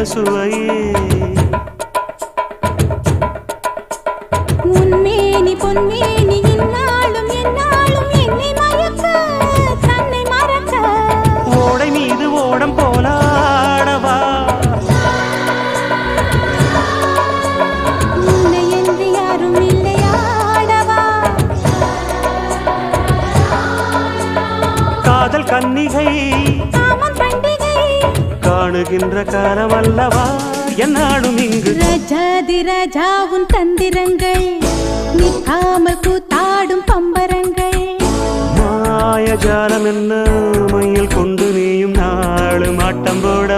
சுவையே உன்மேனி பொன்மேனி இந்நாளும் எந்நாளும் என்னை மயக்க தன்னை மறக்க ஓடை மீது ஓடம் போலாடவா உன்னை என்று யாரும் இல்லையாடவா காதல் கன்னிகை காமம் பண்டிகை காணுகின்ற காலம் அல்லவா என்னாலும் இங்கு ரஜாதி ராஜாவும் தந்திரங்கள் நிற்காமல் கூத்தாடும் பம்பரங்கள் மாயஜாலம் என்ன மையில் கொண்டு நீயும் நாளும் ஆட்டம் போட